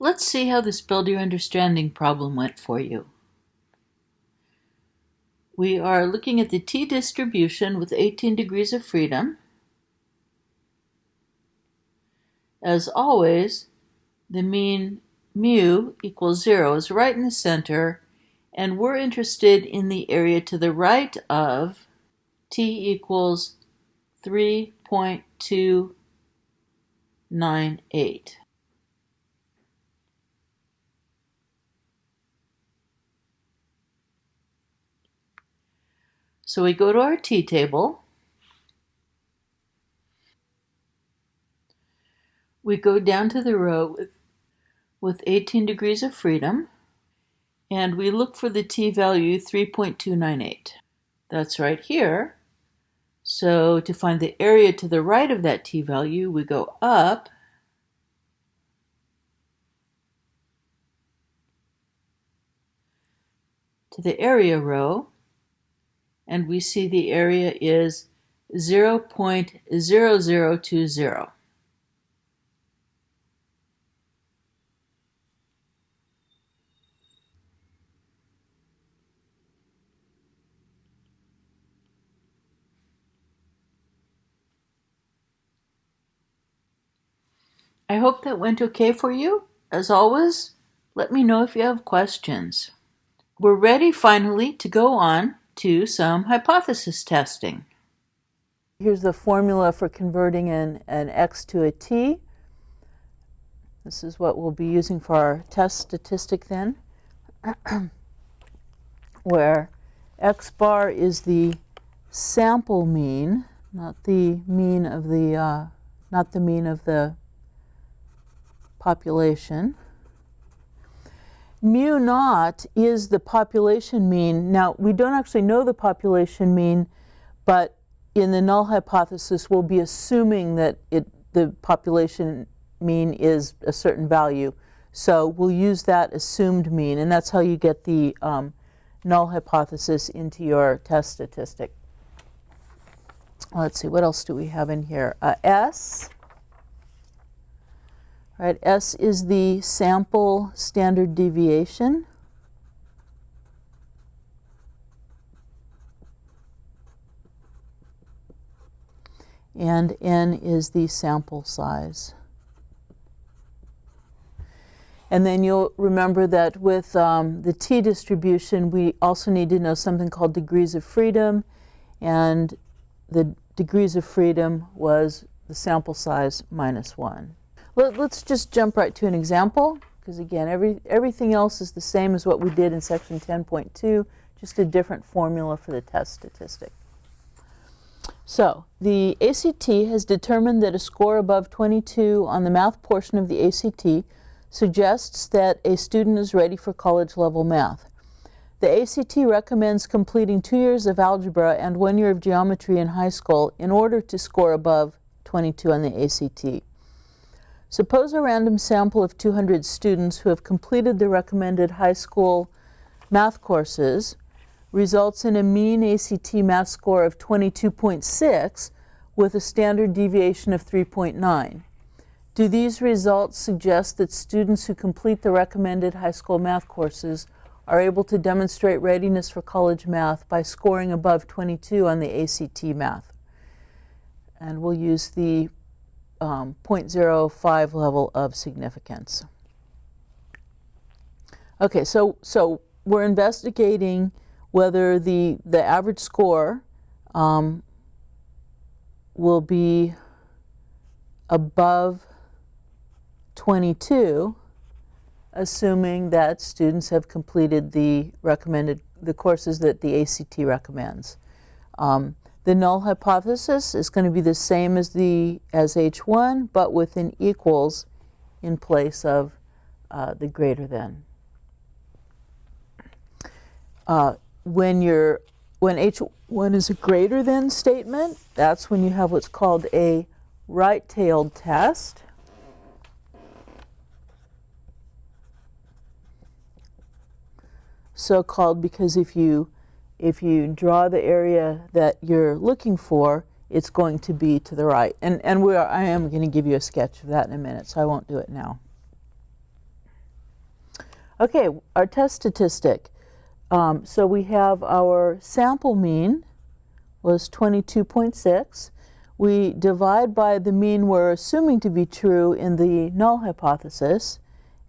Let's see how this build your understanding problem went for you. We are looking at the t-distribution with 18 degrees of freedom. As always, the mean mu equals 0 is right in the center, and we're interested in the area to the right of t equals 3.298. So we go to our t-table. We go down to the row with 18 degrees of freedom, and we look for the t-value 3.298. That's right here. So to find the area to the right of that t-value, we go up to the area row, and we see the area is 0.0020. I hope that went okay for you. As always, let me know if you have questions. We're ready finally to go on to some hypothesis testing. Here's the formula for converting an x to a t. This is what we'll be using for our test statistic then, where x bar is the sample mean, not the mean of the population. Mu naught is the population mean. Now, we don't actually know the population mean, but in the null hypothesis, we'll be assuming that the population mean is a certain value. So we'll use that assumed mean, and that's how you get the null hypothesis into your test statistic. Let's see, what else do we have in here? S. Right, S is the sample standard deviation. And N is the sample size. And then you'll remember that with the t-distribution, we also need to know something called degrees of freedom. And the degrees of freedom was the sample size minus 1. Let's just jump right to an example, because again, everything else is the same as what we did in section 10.2, just a different formula for the test statistic. So the ACT has determined that a score above 22 on the math portion of the ACT suggests that a student is ready for college-level math. The ACT recommends completing 2 years of algebra and 1 year of geometry in high school in order to score above 22 on the ACT. Suppose a random sample of 200 students who have completed the recommended high school math courses results in a mean ACT math score of 22.6 with a standard deviation of 3.9. Do these results suggest that students who complete the recommended high school math courses are able to demonstrate readiness for college math by scoring above 22 on the ACT math? And we'll use the 0.05 level of significance. Okay, so we're investigating whether the average score will be above 22, assuming that students have completed the courses that the ACT recommends. The null hypothesis is going to be the same as H1, but with an equals in place of the greater than. When H1 is a greater than statement, that's when you have what's called a right-tailed test. So called because if you draw the area that you're looking for, it's going to be to the right. And I am going to give you a sketch of that in a minute, so I won't do it now. Okay, our test statistic. So we have our sample mean was 22.6. We divide by the mean we're assuming to be true in the null hypothesis,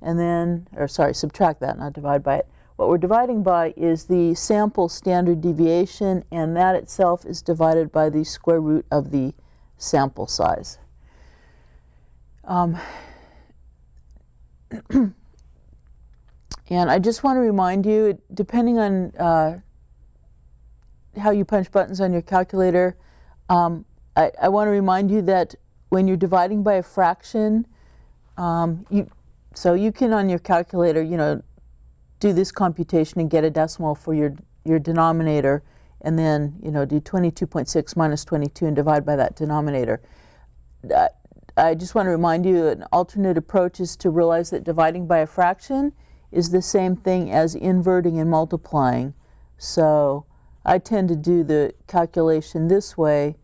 and then, or sorry, subtract that, not divide by it. What we're dividing by is the sample standard deviation, and that itself is divided by the square root of the sample size. And I just want to remind you, depending on how you punch buttons on your calculator, I want to remind you that when you're dividing by a fraction, so you can on your calculator, do this computation and get a decimal for your denominator, and then do 22.6 minus 22 and divide by that denominator. I just want to remind you, an alternate approach is to realize that dividing by a fraction is the same thing as inverting and multiplying. So I tend to do the calculation this way.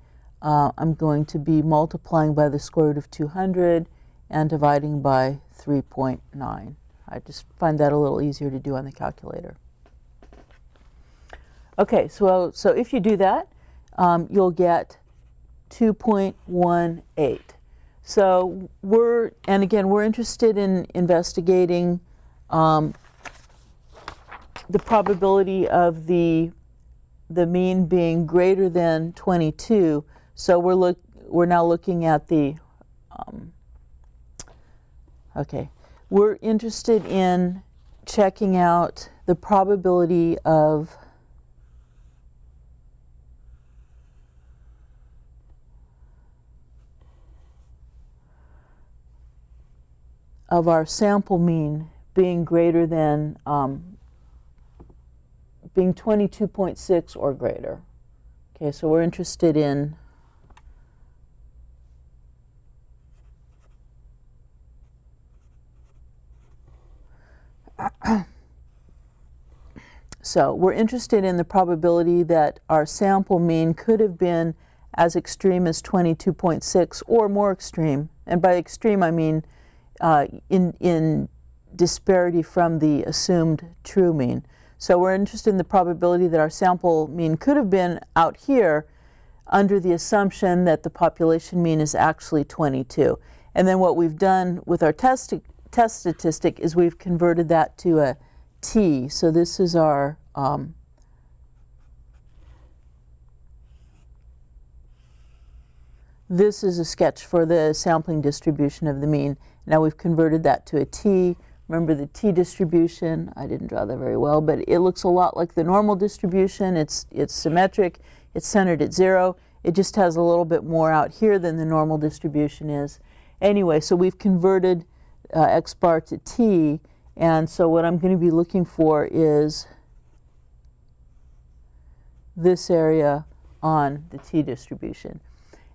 I'm going to be multiplying by the square root of 200 and dividing by 3.9. I just find that a little easier to do on the calculator. Okay, so if you do that, you'll get 2.18. So we're interested in investigating the probability of the mean being greater than 22. So we're now looking at the we're interested in checking out the probability of our sample mean being greater than being 22.6 or greater. Okay, so we're interested in the probability that our sample mean could have been as extreme as 22.6 or more extreme. And by extreme, I mean in disparity from the assumed true mean. So we're interested in the probability that our sample mean could have been out here under the assumption that the population mean is actually 22. And then what we've done with our test statistic is we've converted that to a t. So this is our this is a sketch for the sampling distribution of the mean. Now we've converted that to a t. Remember the t distribution, I didn't draw that very well, but it looks a lot like the normal distribution. It's symmetric, it's centered at 0. It just has a little bit more out here than the normal distribution is. Anyway, so we've converted x bar to t, and so what I'm going to be looking for is this area on the t distribution.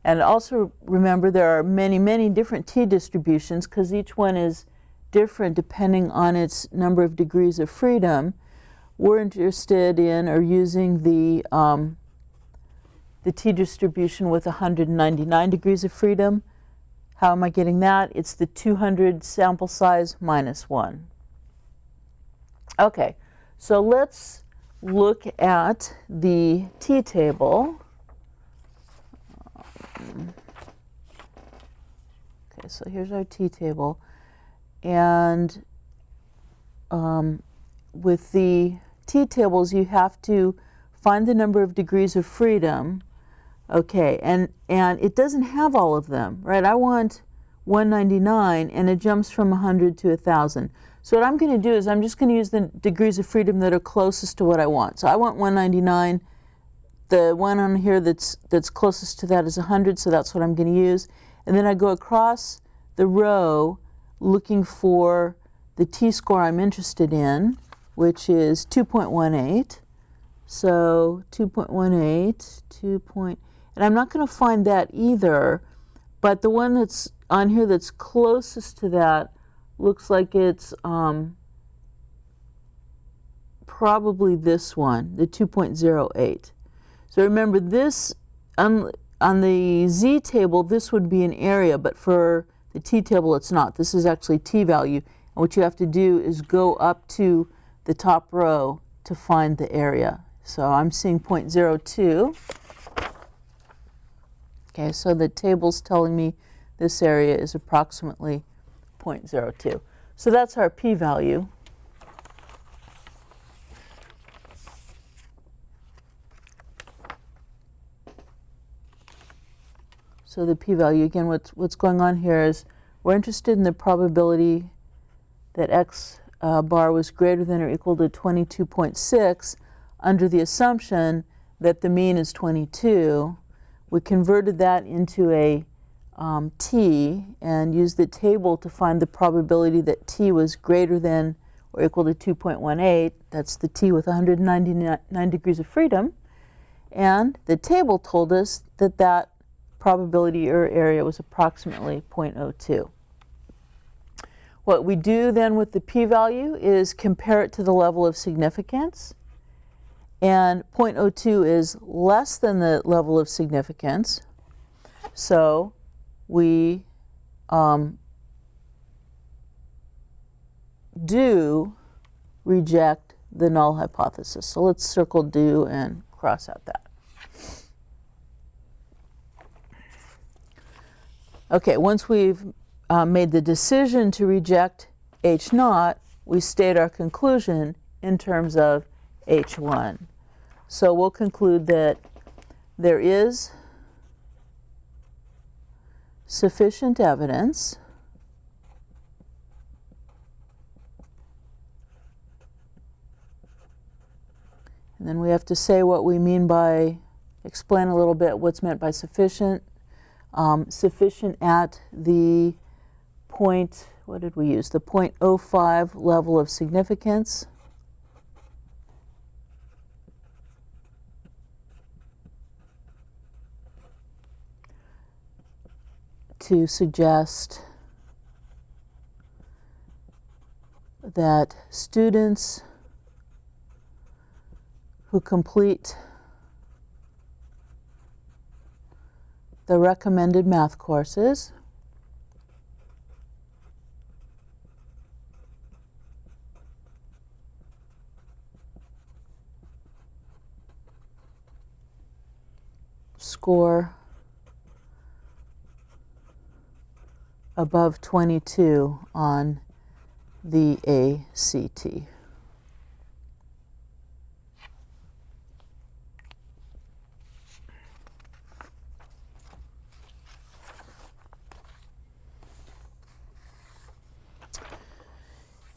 And also remember there are many, many different t distributions because each one is different depending on its number of degrees of freedom. We're interested in or using the t distribution with 199 degrees of freedom. How am I getting that? It's the 200 sample size minus 1. Okay, so let's look at the t-table. Okay, so here's our t-table. And with the t-tables, you have to find the number of degrees of freedom. Okay, and it doesn't have all of them, right? I want 199, and it jumps from 100 to 1,000. So what I'm going to do is I'm just going to use the degrees of freedom that are closest to what I want. So I want 199. The one on here that's closest to that is 100, so that's what I'm going to use. And then I go across the row looking for the t-score I'm interested in, which is 2.18. So 2.18, and I'm not going to find that either, but the one that's on here that's closest to that looks like it's probably this one, the 2.08. So remember this, on the z-table, this would be an area, but for the t-table it's not. This is actually t-value. And what you have to do is go up to the top row to find the area. So I'm seeing 0.02. Okay, so the table's telling me this area is approximately 0.02. So that's our p-value. So the p-value, again, what's going on here is we're interested in the probability that x bar was greater than or equal to 22.6 under the assumption that the mean is 22. We converted that into a t and used the table to find the probability that t was greater than or equal to 2.18. That's the t with 199 degrees of freedom. And the table told us that that probability or area was approximately 0.02. What we do then with the p-value is compare it to the level of significance. And 0.02 is less than the level of significance. So we do reject the null hypothesis. So let's circle do and cross out that. Okay, once we've made the decision to reject H0, we state our conclusion in terms of H1. So we'll conclude that there is sufficient evidence and then we have to say what we mean by, explain a little bit what's meant by sufficient. Sufficient at the point, what did we use? The 0.05 level of significance. To suggest that students who complete the recommended math courses score above 22 on the ACT.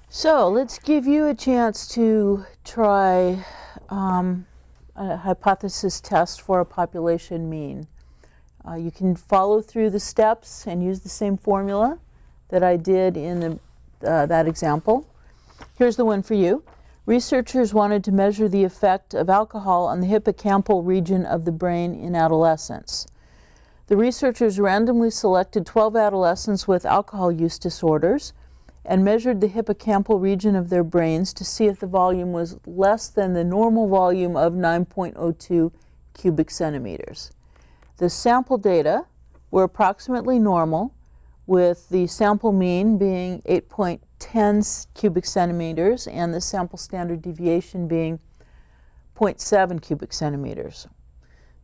So let's give you a chance to try a hypothesis test for a population mean. You can follow through the steps and use the same formula that I did in that example. Here's the one for you. Researchers wanted to measure the effect of alcohol on the hippocampal region of the brain in adolescence. The researchers randomly selected 12 adolescents with alcohol use disorders and measured the hippocampal region of their brains to see if the volume was less than the normal volume of 9.02 cubic centimeters. The sample data were approximately normal, with the sample mean being 8.10 cubic centimeters and the sample standard deviation being 0.7 cubic centimeters.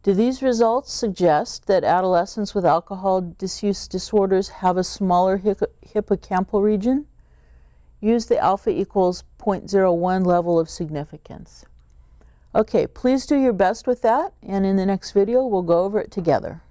Do these results suggest that adolescents with alcohol disuse disorders have a smaller hippocampal region? Use the alpha equals 0.01 level of significance. Okay, please do your best with that, and in the next video we'll go over it together.